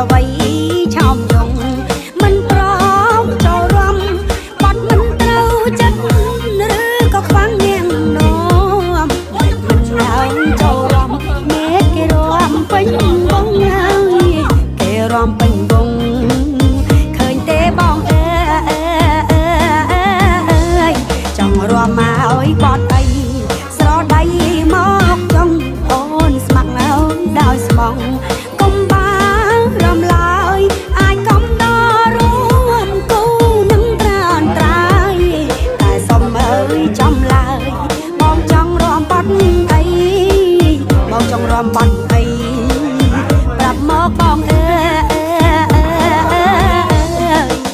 អ្វីឆោមយងមិនព្រមចូលរំបាត់មិនត្រូវចិត្តឬក៏ខ្វាំងនាងនោមមិនឡើងចូលរំមេគេរំពេញវងហើយគេរំពេញវងឃើញទេបងអើយចង់រំមកឲ្យបត់អីស្រដៃមកចង់អូនស្ម័គ្រហើយដោយស្មងកុំបានរំឡើយអាចកំដររួមគូនឹងត្រានត្រាយតែសុំអើយចំឡើយបងចង់រំបាត់អីបងចង់រំបាត់អីប្រាប់មកបងអើ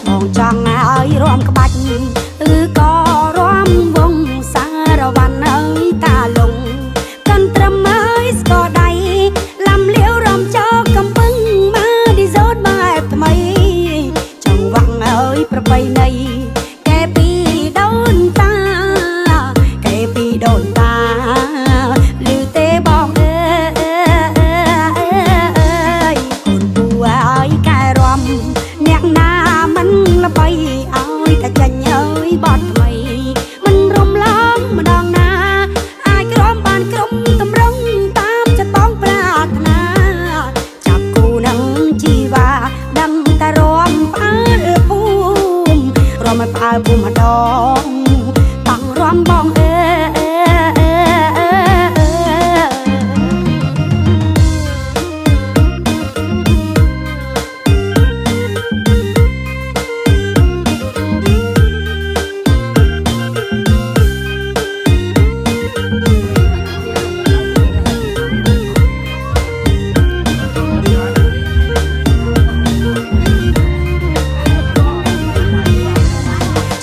បងចង់ឲ្យរំក្បាច់ឬក៏រំវងសារវ័នអើយតាលងកាន់ត្រឹមអើយស្គរដៃលំលាវរំចោកកំពឹងមកឌីសូតបែបថ្មីចង់វាំងអើយប្របីណីកែពីដូនតាកែពីដូនតាឮទេបងអើយកូនពូអើយកែរំអ្នកណាមិនល្បីឲ្យតែចាញ់អើយបត់ថ្មីមិនរំលងម្ដងណាអាចក្រំបានក្រុមតម្រង់តាមចិត្តបងប្រាថ្នាចាប់គូនឹងជីវ៉ាដឹងតែរំផ្អើលភូមិរំឲ្យផ្អើលភូមិម្ដងតាំងរំបងអើ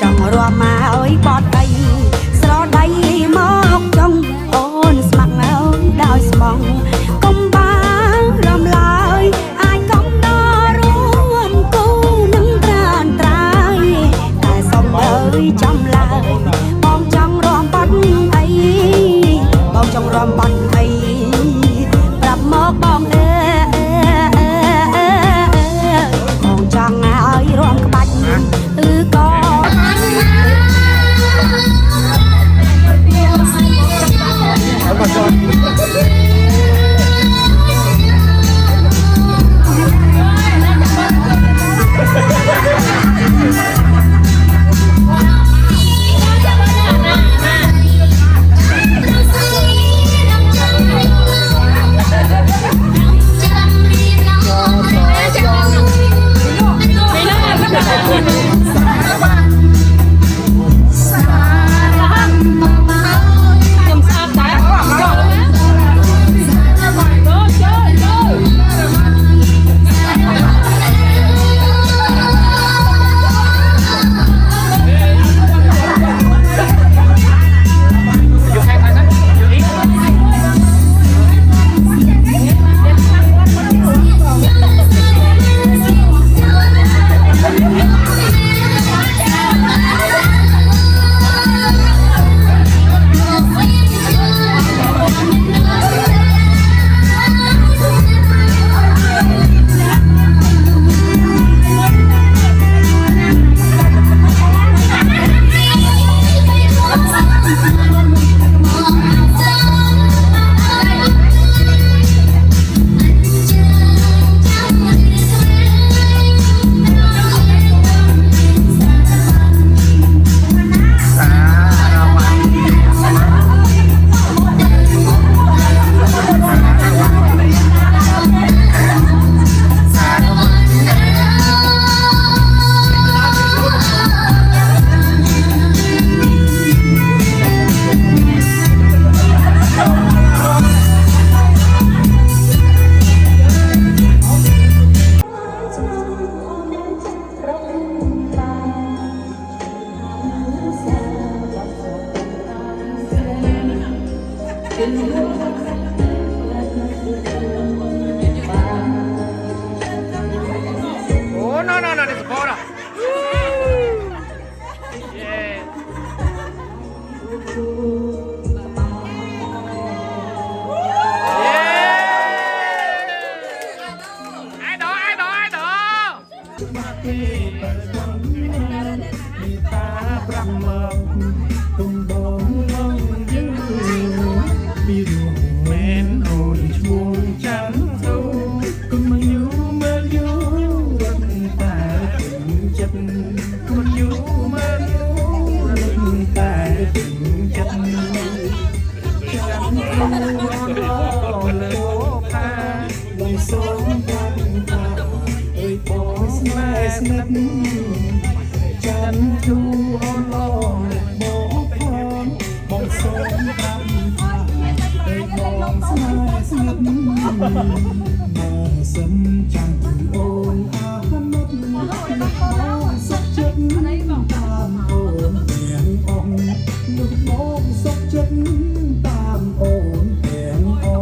ចង់រំមកឲ្យបត់អីស្រដៃមកចង់អូនស្ម័គ្រហើយដោយស្មងកុំបានរំឡើយអាចកំដររួមគូនឹងត្រានត្រាយតែសុំអើយចំឡើយបងចង់រំបាត់អីបងចង់រំបាត់អីប្រាប់មកបងអើបងចង់ឲ្យរំក្បាច់ឬក៏ ตาปรำมองตุ่มบองลองยืนมีรูแม่นโอนช่วงจันทร์ก็มาอยู่รักตาถึงจับก็อยู่มาอยู่รักตาถึงจับจันทร์ร้อนเลยโอ้พาลงสงกันพาเอ้ยบอสแม่สนับจันทูอ่อนอ่อนโมพรมองสมรำพาเอ้ยมองสายสนับมาสมจันทูโอนอาหนัดมองสักจันตามโอนแหงอ่องนึกมองสักจันตามโอนแหงอ่อง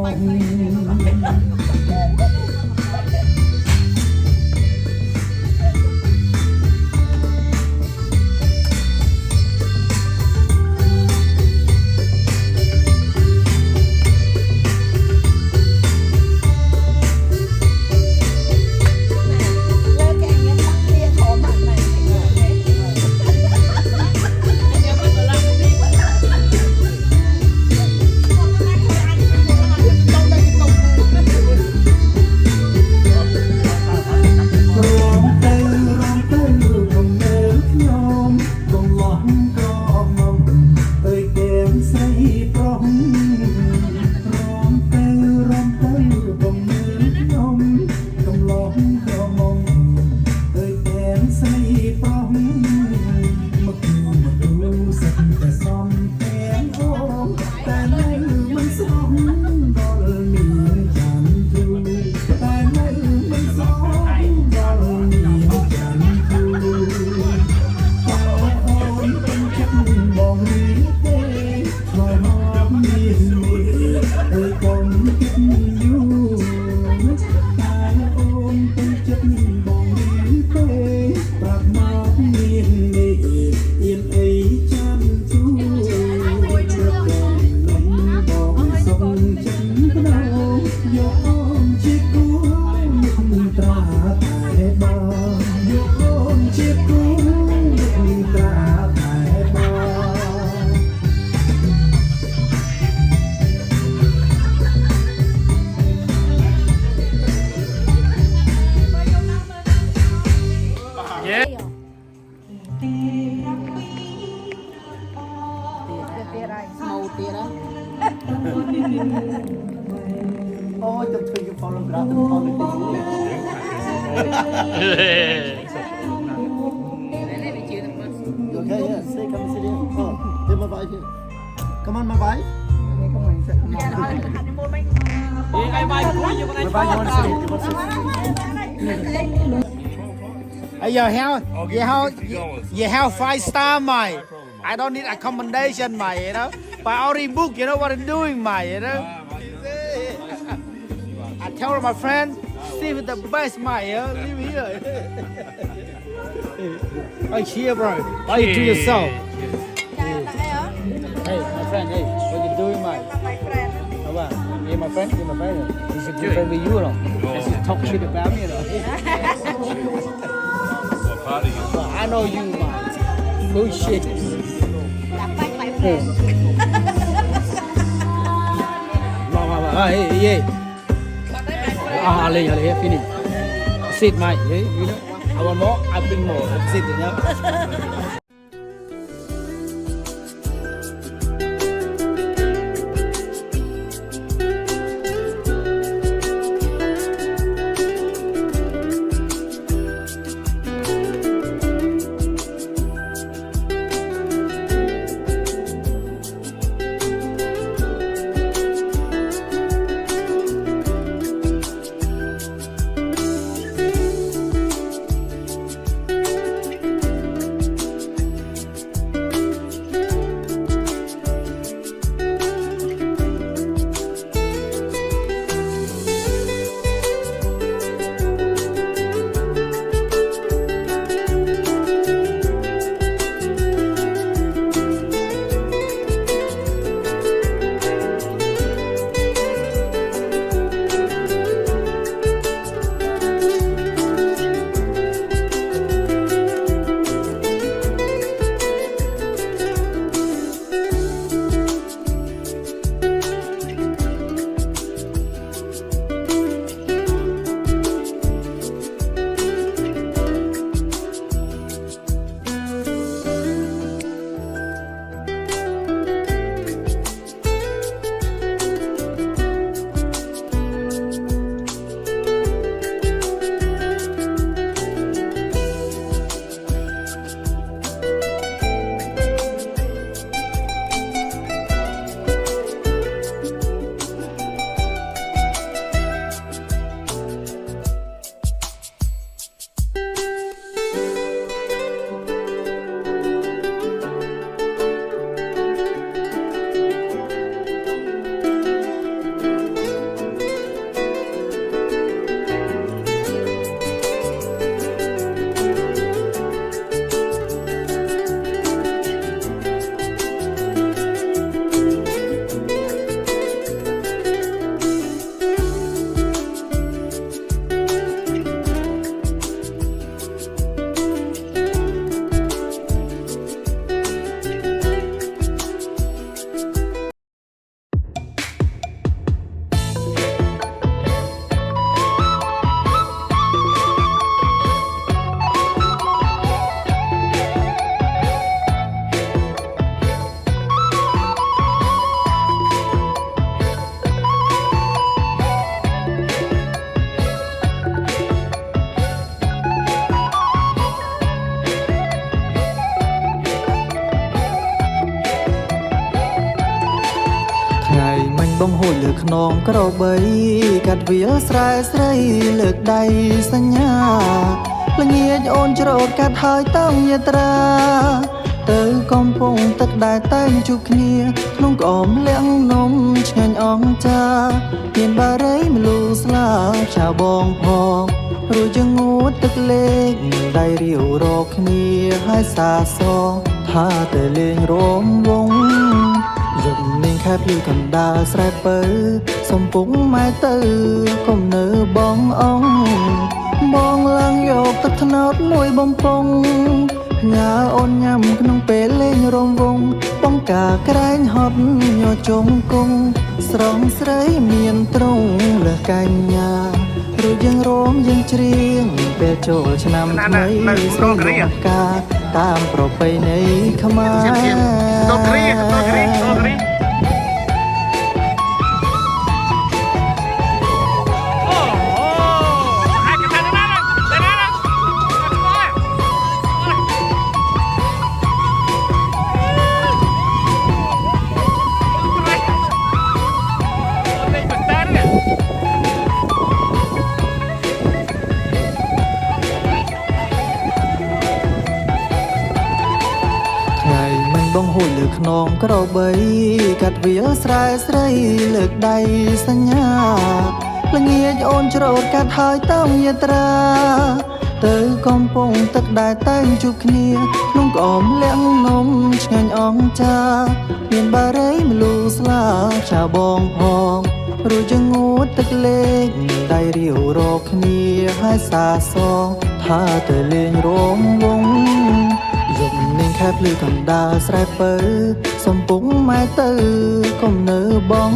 Oh, the tree photograph and politics. You okay? Yeah. Stay, come sit here. Oh, take my bike here. Come on, my bike. Come on, come on. My bike, you want to sit? You want to sit? Hey, you have 5-star, mate. I don't need accommodation, mate. You know, but I already booked. You know what I'm doing, mate. You know. I tell my friend, Steve is the best, mate. Live here. Oh, cheer, bro. Why you do yourself? Hey, my friend. Hey, what you doing, mate? My friend. How about? You're my friend. You're my friend. You should be friend with you, no? Let's just talk shit about me, no? I know you, mate. Bullshit. Hey. Hey. Allez, fini. Sit, mate. Hey, you know, I want more, I bring more. Sit, you know. លើខ្នងក្របីកាត់វាលស្រែស្រីលើកដៃសញ្ញាល្ងាចអូនច្រូតកាត់ហើយតោងយាត្រាទៅកំពង់ទឹកដែលតែងជួបគ្នាក្នុងក្អមលាងនំឆ្ងាញ់អង្ចាមានបារីមលូស្លាឆាបងផងរួចយើងងូតទឹកលេងដៃរាវរកគ្នាហើយសាសងថាទៅលេងរំវងយប់នាងខែភ្លឺកណ្ដាលស្រែពៅសំពុកម៉ែទៅកុំនៅបងបងឡើងយកទឹកត្នោតមួយបំពង់ញ៉ាអូនញ៉ាំក្នុងពេលលេងរំវងបងកាក្រែងហត់ញ័រជុំគង់ស្រងស្រីមានទ្រង់លើកញ្ញាឬយើងរំយើងច្រៀងពេលចូលឆ្នាំថ្មីសូមការតាមប្រពៃណីខ្មែរបងហួយលើខ្នងក្របីកាត់វាលស្រែស្រីលើកដៃសញ្ញាល្ងាចអូនច្រូតកាត់ហើយតោងយាត្រាទៅកំពង់ទឹកដែលតែងជួបគ្នាក្នុងក្អមលាងនំឆ្ងាញ់អង្ចាមានបារីមលូស្លាឆាបងផងរួចយើងងូតទឹកលេងដៃរាវរកគ្នាហើយសាសងថាទៅលេងរំវងយប់នាងខែភ្លឺកណ្ដាលស្រែពៅសំពុកម៉ែទៅកុំនៅបង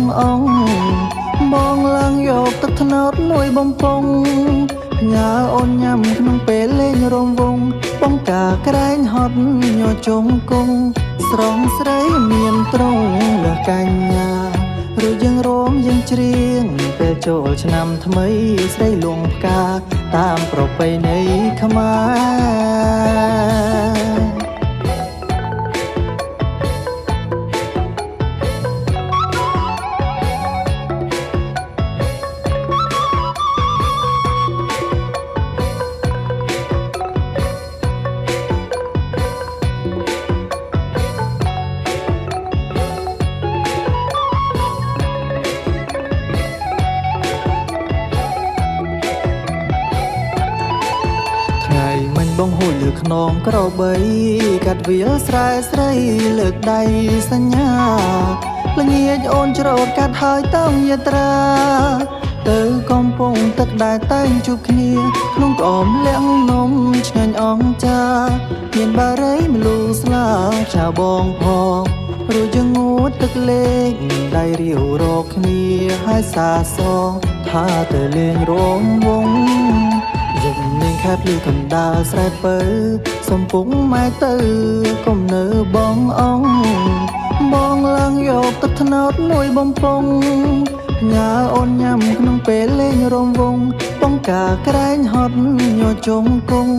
បងឡើងយកទឹកត្នោតមួយបំពង់ញ៉ាអូនញ៉ាំក្នុងពេលលេងរំវងបងកាក្រែងហត់ញ័រជុំគង់ស្រងស្រីមានទ្រង់លើកញ្ញាឬយើងរំយើងច្រៀងពេលចូលឆ្នាំថ្មីស្រីលងផ្កាតាមប្រពៃណីខ្មែរបងហួយលើខ្នងក្របីកាត់វាលស្រែស្រីលើកដៃសញ្ញាល្ងាចអូនច្រូតកាត់ហើយតោងយាត្រាទៅកំពង់ទឹកដែលតែងជួបគ្នាក្នុងក្អមលាងនំឆ្ងាញ់អង្ចាមានបារីមលូស្លាឆាបងផងរួចយើងងូតទឹកលេងដៃរាវរកគ្នាហើយសាសងថាទៅលេងរំវងយប់នាងខែភ្លឺកណ្ដាលស្រែពៅសំពុកម៉ែទៅកុំនៅបងបងឡើងយកទឹកត្នោតមួយបំពង់ញ៉ាអូនញ៉ាំក្នុងពេលលេងរំវងបងកាក្រែងហត់ញ័រជុំគង់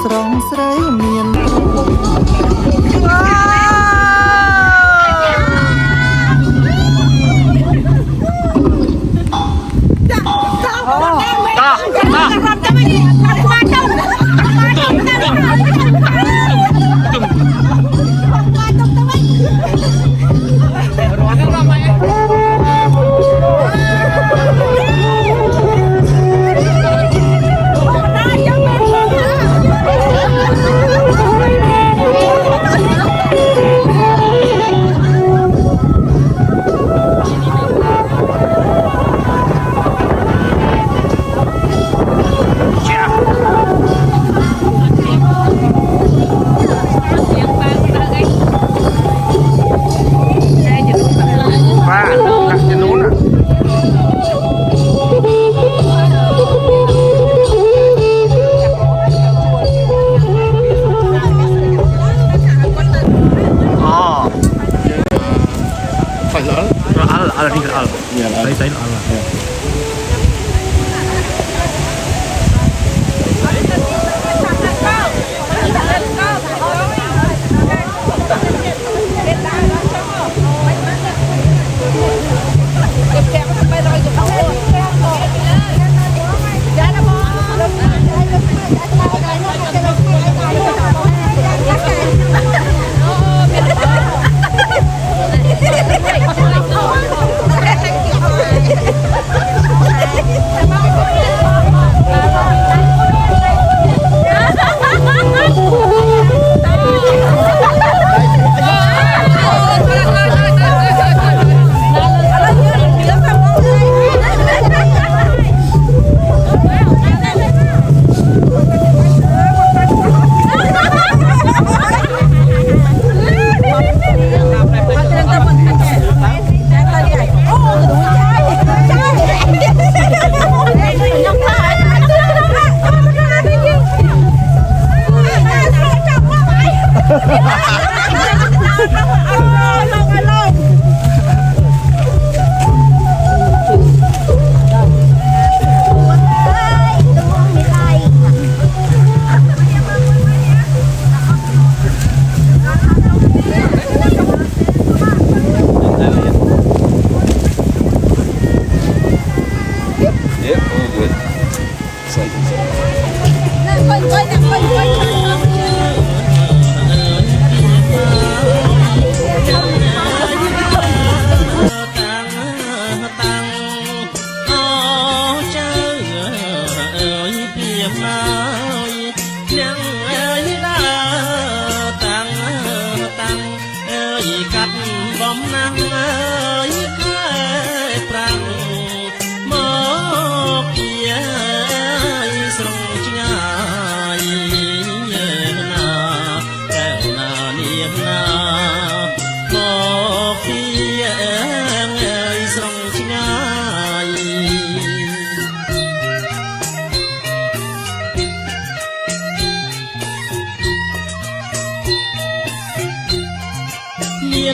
ស្រងស្រីមាន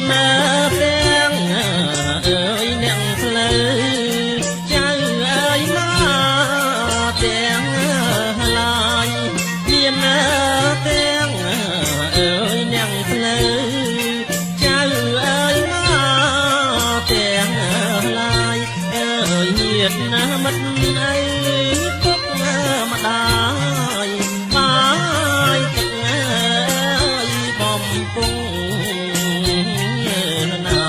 មានទាំងអើយអ្នកផ្លូវចៅអើយមកទាំងឡាយមានទាំងអើយអ្នកផ្លូវចៅអើយមកទាំងឡាយអើយញាតិណាមិត្តអើយពុកម្ដាយបាយទឹកអើយបំពង់ណា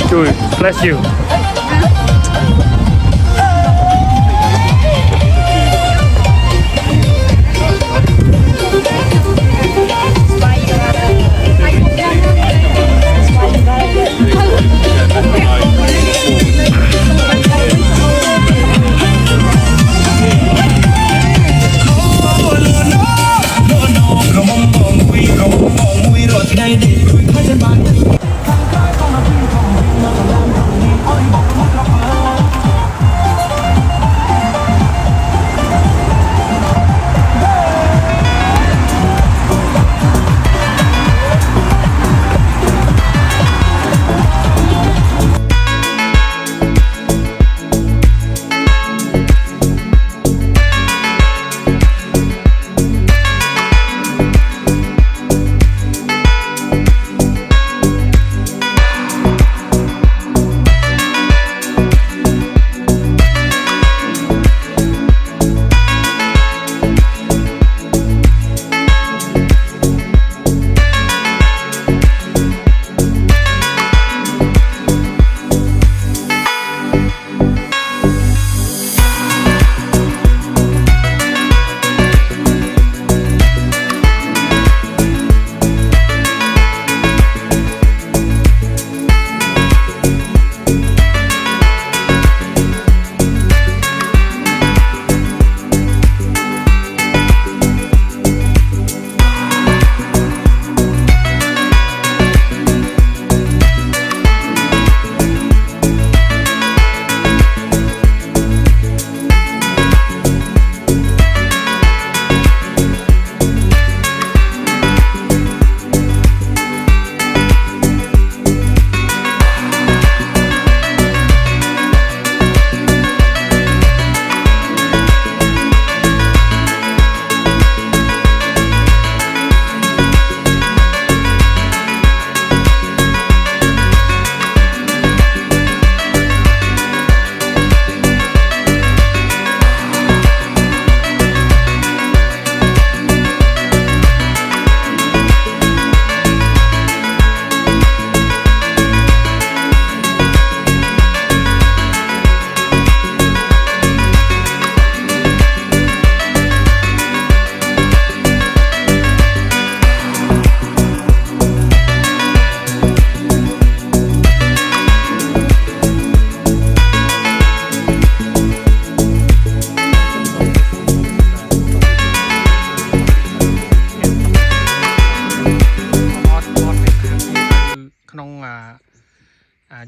Joy, bless you.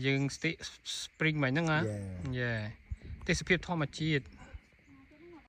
យើង stick spring មិនហ្នឹងហ៎យេទេសភាពធម្មជាតិ